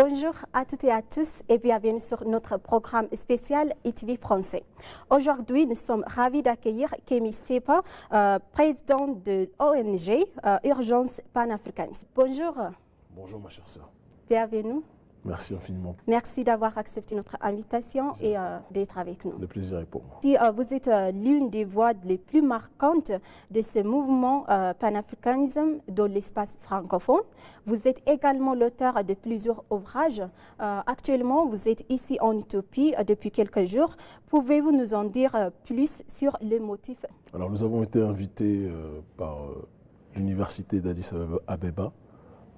Bonjour à toutes et à tous et bienvenue sur notre programme spécial ITV français. Aujourd'hui, nous sommes ravis d'accueillir Kémy Sépa, président de l'ONG Urgence Panafricanisme. Bonjour. Bonjour ma chère sœur. Bienvenue. Merci infiniment. Merci d'avoir accepté notre invitation et d'être avec nous. Le plaisir est pour moi. Si vous êtes l'une des voix les plus marquantes de ce mouvement panafricanisme dans l'espace francophone, vous êtes également l'auteur de plusieurs ouvrages. Actuellement, vous êtes ici en Éthiopie depuis quelques jours. Pouvez-vous nous en dire plus sur les motifs? Alors nous avons été invités par l'université d'Addis Abeba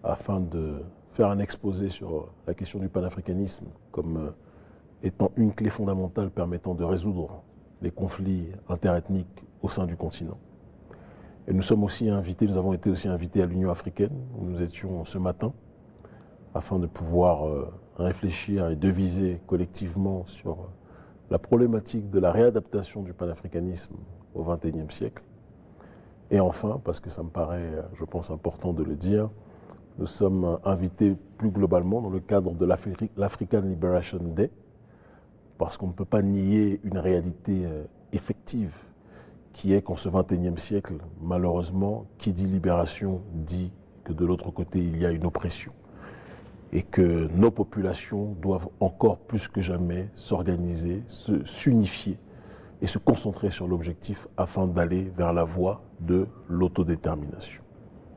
afin de faire un exposé sur la question du panafricanisme comme étant une clé fondamentale permettant de résoudre les conflits interethniques au sein du continent. Et nous avons été aussi invités à l'Union africaine, où nous étions ce matin, afin de pouvoir réfléchir et deviser collectivement sur la problématique de la réadaptation du panafricanisme au XXIe siècle. Et enfin, parce que ça me paraît, je pense, important de le dire, nous sommes invités plus globalement dans le cadre de l'African Liberation Day, parce qu'on ne peut pas nier une réalité effective, qui est qu'en ce XXIe siècle, malheureusement, qui dit libération dit que de l'autre côté, il y a une oppression. Et que nos populations doivent encore plus que jamais s'organiser, s'unifier et se concentrer sur l'objectif afin d'aller vers la voie de l'autodétermination.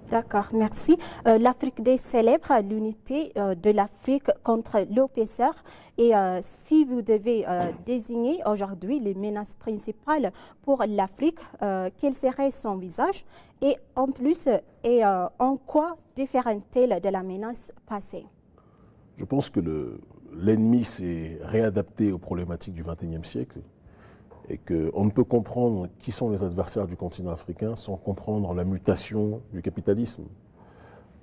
D'accord, merci. L'Afrique Day célèbre l'unité de l'Afrique contre l'oppresseur. Et si vous devez désigner aujourd'hui les menaces principales pour l'Afrique, quel serait son visage? Et en plus, en quoi diffère-t-elle de la menace passée? Je pense que l'ennemi s'est réadapté aux problématiques du XXIe siècle et qu'on ne peut comprendre qui sont les adversaires du continent africain sans comprendre la mutation du capitalisme.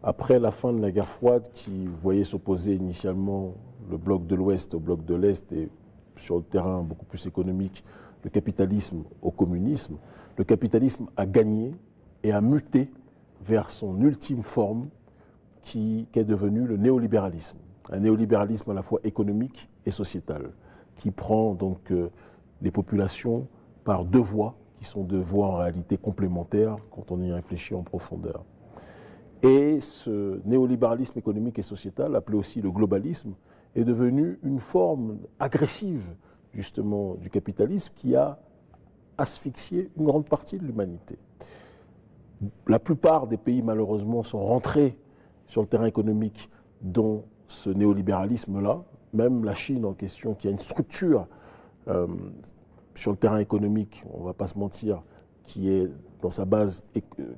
Après la fin de la guerre froide qui voyait s'opposer initialement le bloc de l'Ouest au bloc de l'Est et sur le terrain beaucoup plus économique, le capitalisme au communisme, le capitalisme a gagné et a muté vers son ultime forme qui est devenue le néolibéralisme. Un néolibéralisme à la fois économique et sociétal qui prend donc les populations par deux voies, qui sont deux voies en réalité complémentaires quand on y réfléchit en profondeur. Et ce néolibéralisme économique et sociétal, appelé aussi le globalisme, est devenu une forme agressive justement du capitalisme qui a asphyxié une grande partie de l'humanité. La plupart des pays malheureusement sont rentrés sur le terrain économique dans ce néolibéralisme-là, même la Chine en question qui a une structure sur le terrain économique, on ne va pas se mentir, qui est dans sa base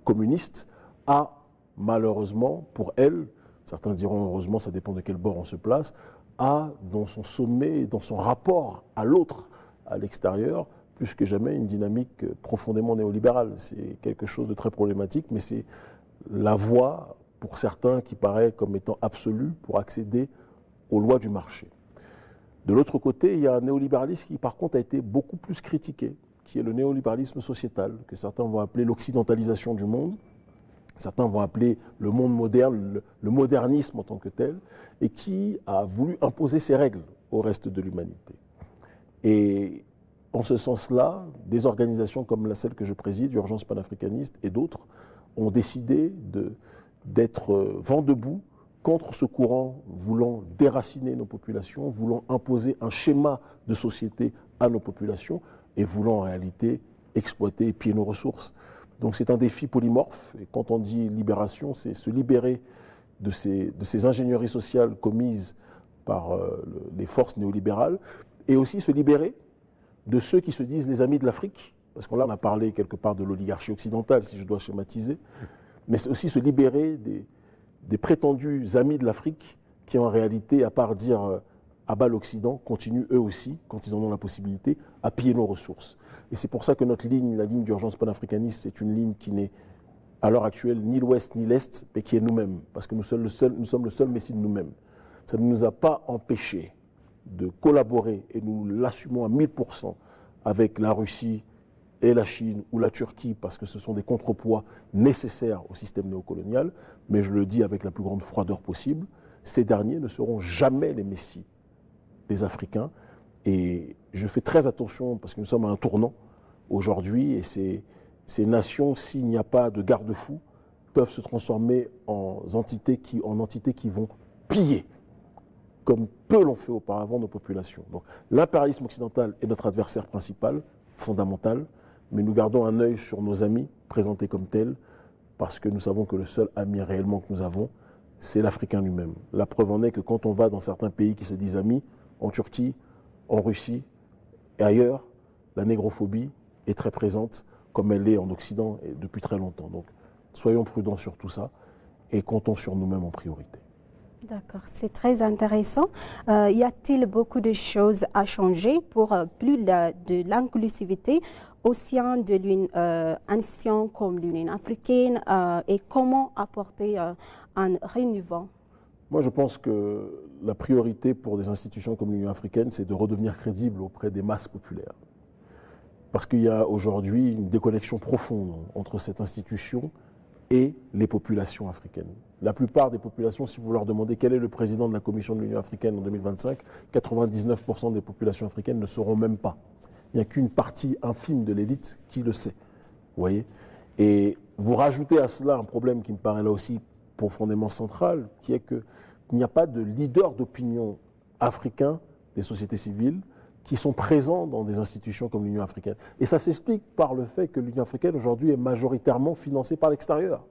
communiste, a malheureusement, pour elle, certains diront heureusement, ça dépend de quel bord on se place, a dans son sommet, dans son rapport à l'autre, à l'extérieur, plus que jamais une dynamique profondément néolibérale. C'est quelque chose de très problématique, mais c'est la voie, pour certains, qui paraît comme étant absolue pour accéder aux lois du marché. De l'autre côté, il y a un néolibéralisme qui, par contre, a été beaucoup plus critiqué, qui est le néolibéralisme sociétal, que certains vont appeler l'occidentalisation du monde, certains vont appeler le monde moderne, le modernisme en tant que tel, et qui a voulu imposer ses règles au reste de l'humanité. Et en ce sens-là, des organisations comme celle que je préside, Urgence Panafricaniste et d'autres, ont décidé d'être vent debout contre ce courant voulant déraciner nos populations, voulant imposer un schéma de société à nos populations et voulant en réalité exploiter et piller nos ressources. Donc c'est un défi polymorphe et quand on dit libération, c'est se libérer de ces ingénieries sociales commises par les forces néolibérales et aussi se libérer de ceux qui se disent les amis de l'Afrique, parce qu'on a parlé quelque part de l'oligarchie occidentale si je dois schématiser, mais c'est aussi se libérer des prétendus amis de l'Afrique qui en réalité, à part dire à bas l'Occident, continuent eux aussi, quand ils en ont la possibilité, à piller nos ressources. Et c'est pour ça que notre ligne, la ligne d'urgence panafricaniste, c'est une ligne qui n'est à l'heure actuelle ni l'Ouest ni l'Est, mais qui est nous-mêmes, parce que nous sommes le seul messie de nous-mêmes. Ça ne nous a pas empêchés de collaborer, et nous l'assumons à 1000% avec la Russie et la Chine ou la Turquie, parce que ce sont des contrepoids nécessaires au système néocolonial, mais je le dis avec la plus grande froideur possible, ces derniers ne seront jamais les messies des Africains. Et je fais très attention parce que nous sommes à un tournant aujourd'hui et ces nations, s'il n'y a pas de garde-fous, peuvent se transformer en entités qui vont piller, comme peu l'ont fait auparavant nos populations. Donc l'impérialisme occidental est notre adversaire principal, fondamental, mais nous gardons un œil sur nos amis, présentés comme tels, parce que nous savons que le seul ami réellement que nous avons, c'est l'Africain lui-même. La preuve en est que quand on va dans certains pays qui se disent amis, en Turquie, en Russie et ailleurs, la négrophobie est très présente, comme elle l'est en Occident et depuis très longtemps. Donc, soyons prudents sur tout ça et comptons sur nous-mêmes en priorité. D'accord, c'est très intéressant. Y a-t-il beaucoup de choses à changer pour plus de l'inclusivité au sein de l'Union ancienne comme l'Union africaine et comment apporter un renouveau? Moi, je pense que la priorité pour des institutions comme l'Union africaine, c'est de redevenir crédible auprès des masses populaires. Parce qu'il y a aujourd'hui une déconnexion profonde entre cette institution et les populations africaines. La plupart des populations, si vous leur demandez quel est le président de la Commission de l'Union africaine en 2025, 99% des populations africaines ne sauront même pas. Il n'y a qu'une partie infime de l'élite qui le sait. Vous voyez? Et vous rajoutez à cela un problème qui me paraît là aussi profondément central, qui est qu'il n'y a pas de leader d'opinion africain des sociétés civiles qui sont présents dans des institutions comme l'Union africaine. Et ça s'explique par le fait que l'Union africaine aujourd'hui est majoritairement financée par l'extérieur.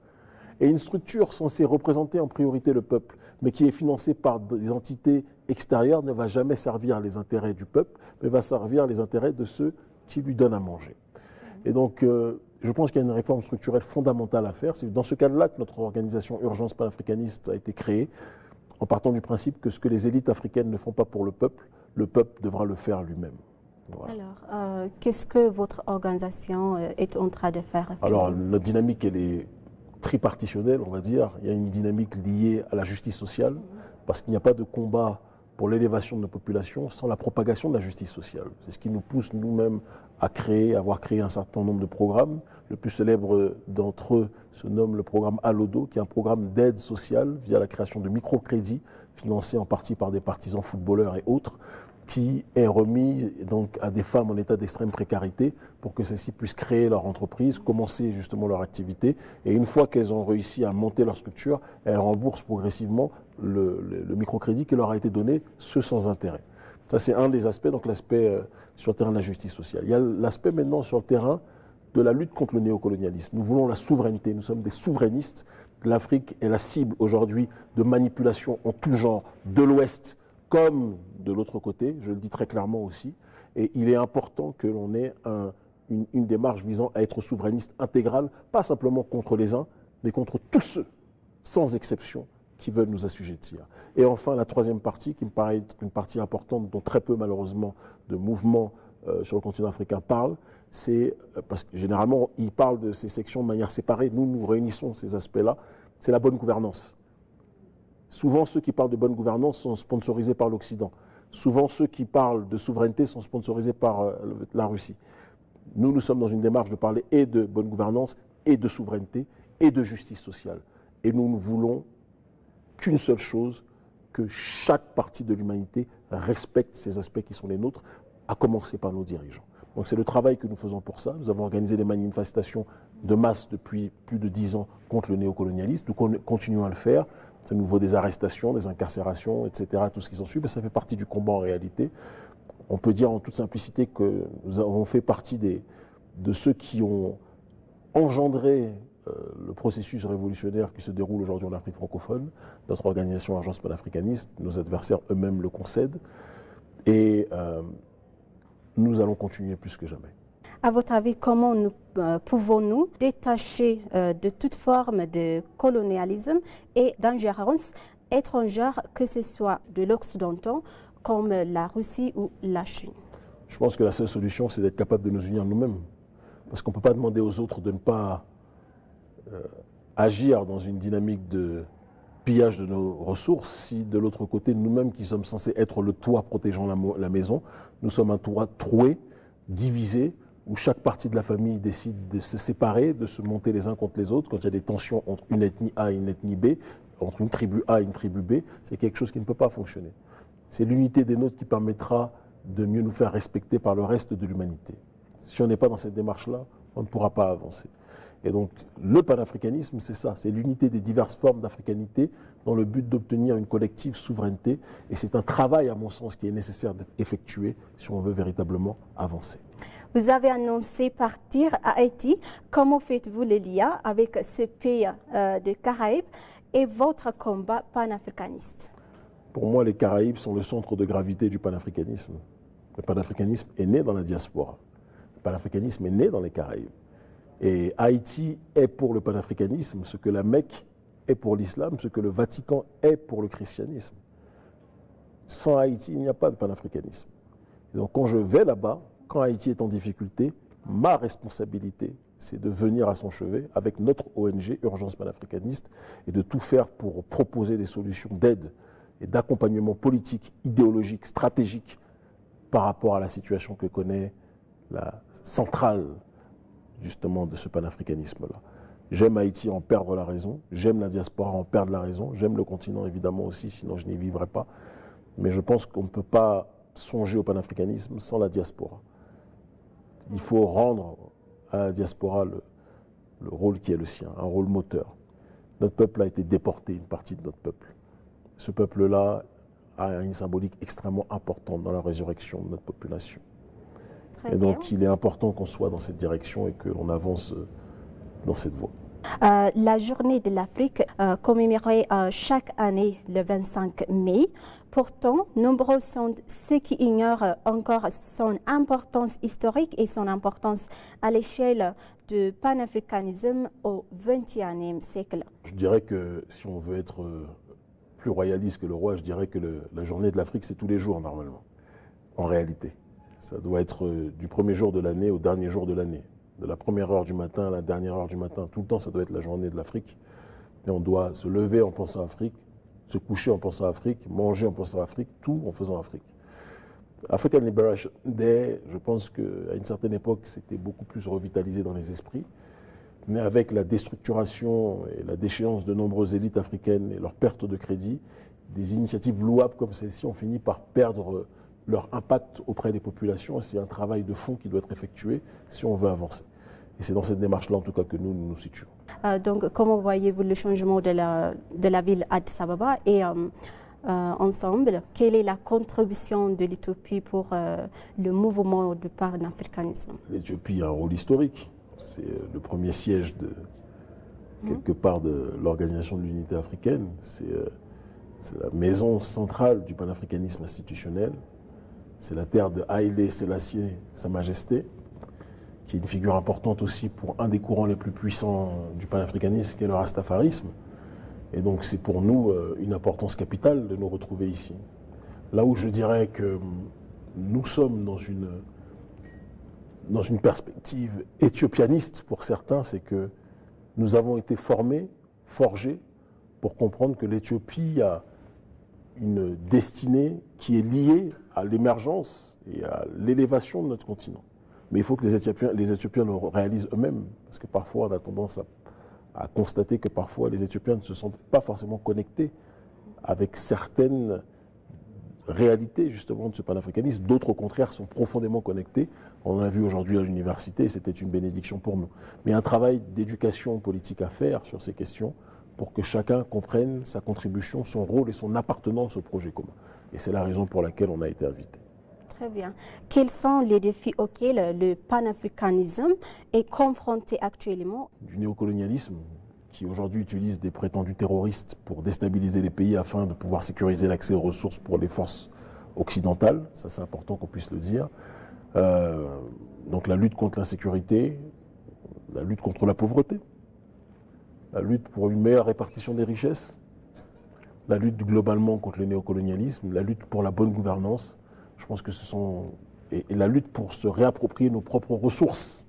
Et une structure censée représenter en priorité le peuple, mais qui est financée par des entités extérieures, ne va jamais servir les intérêts du peuple, mais va servir les intérêts de ceux qui lui donnent à manger. Et donc, je pense qu'il y a une réforme structurelle fondamentale à faire. C'est dans ce cadre-là que notre organisation Urgence panafricaniste a été créée, en partant du principe que ce que les élites africaines ne font pas pour le peuple devra le faire lui-même. Voilà. Alors, qu'est-ce que votre organisation est en train de faire actuellement? Alors, notre dynamique, elle est tripartitionnelle, on va dire. Il y a une dynamique liée à la justice sociale, parce qu'il n'y a pas de combat pour l'élévation de nos populations sans la propagation de la justice sociale. C'est ce qui nous pousse nous-mêmes à avoir créé un certain nombre de programmes. Le plus célèbre d'entre eux se nomme le programme Alodo, qui est un programme d'aide sociale via la création de microcrédits, financés en partie par des partisans footballeurs et autres, qui est remis donc à des femmes en état d'extrême précarité pour que celles-ci puissent créer leur entreprise, commencer justement leur activité. Et une fois qu'elles ont réussi à monter leur structure, elles remboursent progressivement le microcrédit qui leur a été donné, ce sans intérêt. Ça, c'est un des aspects, donc l'aspect sur le terrain de la justice sociale. Il y a l'aspect maintenant sur le terrain de la lutte contre le néocolonialisme. Nous voulons la souveraineté, nous sommes des souverainistes. L'Afrique est la cible aujourd'hui de manipulations en tout genre, de l'Ouest comme de l'autre côté, je le dis très clairement aussi. Et il est important que l'on ait une démarche visant à être souverainiste intégrale, pas simplement contre les uns, mais contre tous ceux, sans exception, qui veulent nous assujettir. Et enfin, la troisième partie, qui me paraît être une partie importante, dont très peu malheureusement de mouvements sur le continent africain parlent, c'est, parce que généralement ils parlent de ces sections de manière séparée, nous réunissons ces aspects-là, c'est la bonne gouvernance. Souvent, ceux qui parlent de bonne gouvernance sont sponsorisés par l'Occident. Souvent, ceux qui parlent de souveraineté sont sponsorisés par la Russie. Nous sommes dans une démarche de parler et de bonne gouvernance, et de souveraineté, et de justice sociale. Et nous ne voulons qu'une seule chose, que chaque partie de l'humanité respecte ces aspects qui sont les nôtres, à commencer par nos dirigeants. Donc c'est le travail que nous faisons pour ça. Nous avons organisé des manifestations de masse depuis plus de 10 ans contre le néocolonialisme. Nous continuons à le faire. Ça nous vaut des arrestations, des incarcérations, etc., tout ce qui s'en suit, mais ça fait partie du combat en réalité. On peut dire en toute simplicité que nous avons fait partie de ceux qui ont engendré le processus révolutionnaire qui se déroule aujourd'hui en Afrique francophone. Notre organisation Agence panafricaniste, nos adversaires eux-mêmes le concèdent. Et nous allons continuer plus que jamais. À votre avis, comment pouvons-nous détacher de toute forme de colonialisme et d'ingérence étrangère, que ce soit de l'Occident comme la Russie ou la Chine? Je pense que la seule solution, c'est d'être capable de nous unir nous-mêmes. Parce qu'on ne peut pas demander aux autres de ne pas agir dans une dynamique de pillage de nos ressources si de l'autre côté, nous-mêmes qui sommes censés être le toit protégeant la maison, nous sommes un toit troué, divisé, où chaque partie de la famille décide de se séparer, de se monter les uns contre les autres, quand il y a des tensions entre une ethnie A et une ethnie B, entre une tribu A et une tribu B, c'est quelque chose qui ne peut pas fonctionner. C'est l'unité des nôtres qui permettra de mieux nous faire respecter par le reste de l'humanité. Si on n'est pas dans cette démarche-là, on ne pourra pas avancer. Et donc, le panafricanisme, c'est ça, c'est l'unité des diverses formes d'africanité dans le but d'obtenir une collective souveraineté. Et c'est un travail, à mon sens, qui est nécessaire d'être effectué si on veut véritablement avancer. Vous avez annoncé partir à Haïti. Comment faites-vous le lien avec ce pays des Caraïbes et votre combat panafricaniste? Pour moi, les Caraïbes sont le centre de gravité du panafricanisme. Le panafricanisme est né dans la diaspora. Le panafricanisme est né dans les Caraïbes. Et Haïti est pour le panafricanisme ce que la Mecque est pour l'islam, ce que le Vatican est pour le christianisme. Sans Haïti, il n'y a pas de panafricanisme. Et donc quand je vais là-bas, quand Haïti est en difficulté, ma responsabilité, c'est de venir à son chevet avec notre ONG Urgence Panafricaniste et de tout faire pour proposer des solutions d'aide et d'accompagnement politique, idéologique, stratégique par rapport à la situation que connaît la centrale justement de ce panafricanisme-là. J'aime Haïti en perdre la raison, j'aime la diaspora en perdre la raison, j'aime le continent évidemment aussi, sinon je n'y vivrais pas. Mais je pense qu'on ne peut pas songer au panafricanisme sans la diaspora. Il faut rendre à la diaspora le rôle qui est le sien, un rôle moteur. Notre peuple a été déporté, une partie de notre peuple. Ce peuple-là a une symbolique extrêmement importante dans la résurrection de notre population. Et donc, il est important qu'on soit dans cette direction et que l'on avance dans cette voie. La journée de l'Afrique commémorée chaque année le 25 mai. Pourtant, nombreux sont ceux qui ignorent encore son importance historique et son importance à l'échelle du panafricanisme au XXIe siècle. Je dirais que si on veut être plus royaliste que le roi, je dirais que la journée de l'Afrique, c'est tous les jours normalement, en réalité. Ça doit être du premier jour de l'année au dernier jour de l'année. De la première heure du matin à la dernière heure du matin, tout le temps, ça doit être la journée de l'Afrique. Et on doit se lever en pensant à Afrique, se coucher en pensant à Afrique, manger en pensant à Afrique, tout en faisant Afrique. African Liberation Day, je pense qu'à une certaine époque, c'était beaucoup plus revitalisé dans les esprits. Mais avec la déstructuration et la déchéance de nombreuses élites africaines et leur perte de crédit, des initiatives louables comme celle-ci ont fini par perdre leur impact auprès des populations. C'est un travail de fond qui doit être effectué si on veut avancer. Et c'est dans cette démarche-là, en tout cas, que nous nous situons. Donc, comment voyez-vous le changement de la ville Addis Ababa et ensemble, quelle est la contribution de l'Éthiopie pour le mouvement du panafricanisme? L'Éthiopie a un rôle historique. C'est le premier siège quelque part de l'Organisation de l'Unité africaine. C'est la maison centrale du panafricanisme institutionnel. C'est la terre de Haïlé Sélassié, Sa Majesté, qui est une figure importante aussi pour un des courants les plus puissants du panafricanisme, qui est le rastafarisme. Et donc c'est pour nous une importance capitale de nous retrouver ici. Là où je dirais que nous sommes dans une perspective éthiopianiste pour certains, c'est que nous avons été formés, forgés, pour comprendre que l'Éthiopie a une destinée qui est liée à l'émergence et à l'élévation de notre continent. Mais il faut que les Éthiopiens le réalisent eux-mêmes, parce que parfois on a tendance à constater que parfois les Éthiopiens ne se sentent pas forcément connectés avec certaines réalités justement de ce panafricanisme. D'autres au contraire sont profondément connectés. On l'a vu aujourd'hui à l'université, c'était une bénédiction pour nous. Mais il y a un travail d'éducation politique à faire sur ces questions pour que chacun comprenne sa contribution, son rôle et son appartenance au projet commun. Et c'est la raison pour laquelle on a été invité. Très bien. Quels sont les défis auxquels le panafricanisme est confronté actuellement? Du néocolonialisme, qui aujourd'hui utilise des prétendus terroristes pour déstabiliser les pays afin de pouvoir sécuriser l'accès aux ressources pour les forces occidentales. Ça, c'est important qu'on puisse le dire. Donc la lutte contre l'insécurité, la lutte contre la pauvreté, la lutte pour une meilleure répartition des richesses, la lutte globalement contre le néocolonialisme, la lutte pour la bonne gouvernance. Je pense que ce sont... Et la lutte pour se réapproprier nos propres ressources,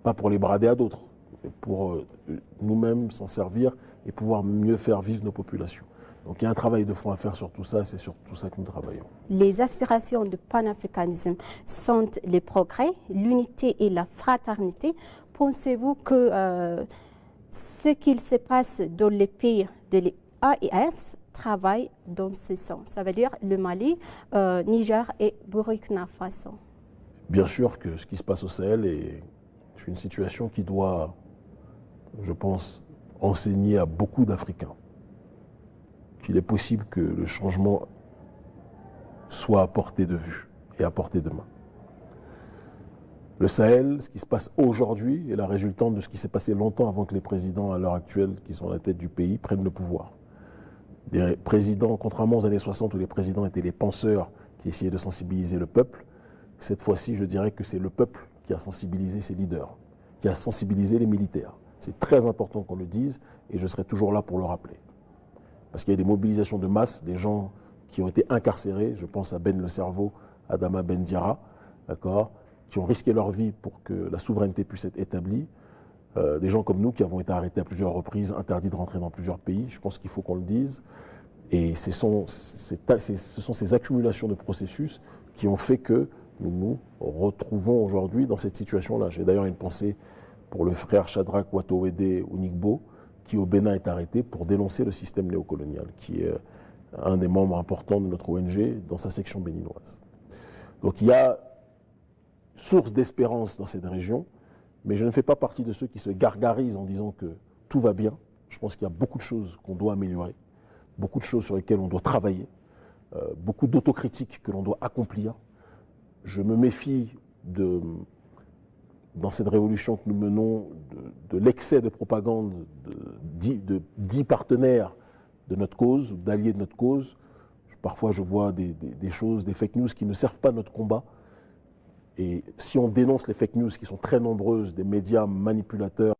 pas pour les brader à d'autres, mais pour nous-mêmes s'en servir et pouvoir mieux faire vivre nos populations. Donc il y a un travail de fond à faire sur tout ça, et c'est sur tout ça que nous travaillons. Les aspirations du panafricanisme sont les progrès, l'unité et la fraternité. Pensez-vous que ce qu'il se passe dans les pays de l'AES travaille dans ce sens. Ça veut dire le Mali, Niger et Burkina Faso. Bien sûr que ce qui se passe au Sahel est une situation qui doit, je pense, enseigner à beaucoup d'Africains qu'il est possible que le changement soit à portée de vue et à portée de main. Le Sahel, ce qui se passe aujourd'hui, est la résultante de ce qui s'est passé longtemps avant que les présidents à l'heure actuelle, qui sont à la tête du pays, prennent le pouvoir. Des présidents, contrairement aux années 60 où les présidents étaient les penseurs qui essayaient de sensibiliser le peuple, cette fois-ci, je dirais que c'est le peuple qui a sensibilisé ses leaders, qui a sensibilisé les militaires. C'est très important qu'on le dise et je serai toujours là pour le rappeler. Parce qu'il y a des mobilisations de masse, des gens qui ont été incarcérés, je pense à Ben le Cerveau, Adama Ben Diarra, d'accord, qui ont risqué leur vie pour que la souveraineté puisse être établie. Des gens comme nous qui avons été arrêtés à plusieurs reprises, interdits de rentrer dans plusieurs pays, je pense qu'il faut qu'on le dise. Et ce sont ces accumulations de processus qui ont fait que nous nous retrouvons aujourd'hui dans cette situation-là. J'ai d'ailleurs une pensée pour le frère Shadrach Watowede Unigbo, qui au Bénin est arrêté pour dénoncer le système néocolonial, qui est un des membres importants de notre ONG dans sa section béninoise. Donc il y a source d'espérance dans cette région, mais je ne fais pas partie de ceux qui se gargarisent en disant que tout va bien. Je pense qu'il y a beaucoup de choses qu'on doit améliorer, beaucoup de choses sur lesquelles on doit travailler, beaucoup d'autocritique que l'on doit accomplir. Je me méfie dans cette révolution que nous menons de l'excès de propagande de 10 partenaires de notre cause, d'alliés de notre cause. Parfois, je vois des choses, des fake news qui ne servent pas notre combat. Et si on dénonce les fake news qui sont très nombreuses, des médias manipulateurs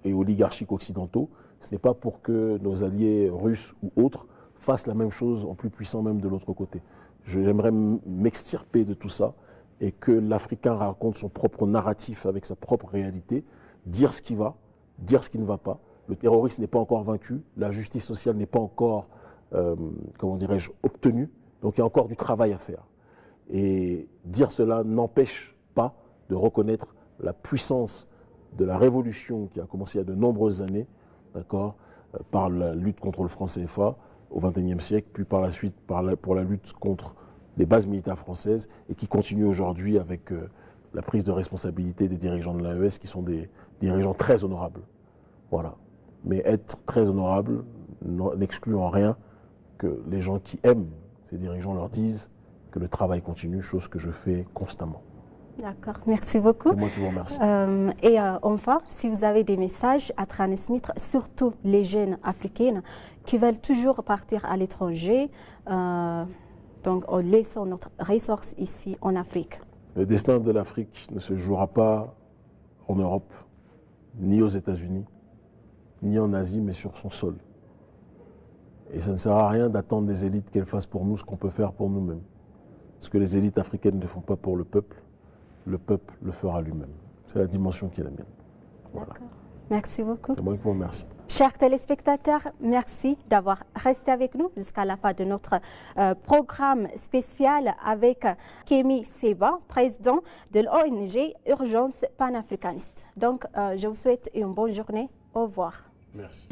et oligarchiques occidentaux, ce n'est pas pour que nos alliés russes ou autres fassent la même chose en plus puissant même de l'autre côté. J'aimerais m'extirper de tout ça et que l'Africain raconte son propre narratif avec sa propre réalité, dire ce qui va, dire ce qui ne va pas. Le terrorisme n'est pas encore vaincu, la justice sociale n'est pas encore, comment dirais-je, obtenue, donc il y a encore du travail à faire. Et dire cela n'empêche pas de reconnaître la puissance de la révolution qui a commencé il y a de nombreuses années, d'accord, par la lutte contre le franc CFA au XXIe siècle, puis par la suite pour la lutte contre les bases militaires françaises et qui continue aujourd'hui avec la prise de responsabilité des dirigeants de l'AES qui sont des dirigeants très honorables. Voilà. Mais être très honorable n'exclut en rien que les gens qui aiment ces dirigeants leur disent que le travail continue, chose que je fais constamment. D'accord, merci beaucoup. C'est moi qui vous remercie. Enfin, si vous avez des messages à transmettre, surtout les jeunes africains qui veulent toujours partir à l'étranger, donc en laissant notre ressource ici en Afrique. Le destin de l'Afrique ne se jouera pas en Europe, ni aux États-Unis, ni en Asie, mais sur son sol. Et ça ne sert à rien d'attendre des élites qu'elles fassent pour nous ce qu'on peut faire pour nous-mêmes. Ce que les élites africaines ne font pas pour le peuple le fera lui-même. C'est la dimension qui est la mienne. Voilà. Merci beaucoup. C'est moi qui vous remercie. Chers téléspectateurs, merci d'avoir resté avec nous jusqu'à la fin de notre programme spécial avec Kémy Seba, président de l'ONG Urgence Panafricaniste. Donc, je vous souhaite une bonne journée. Au revoir. Merci.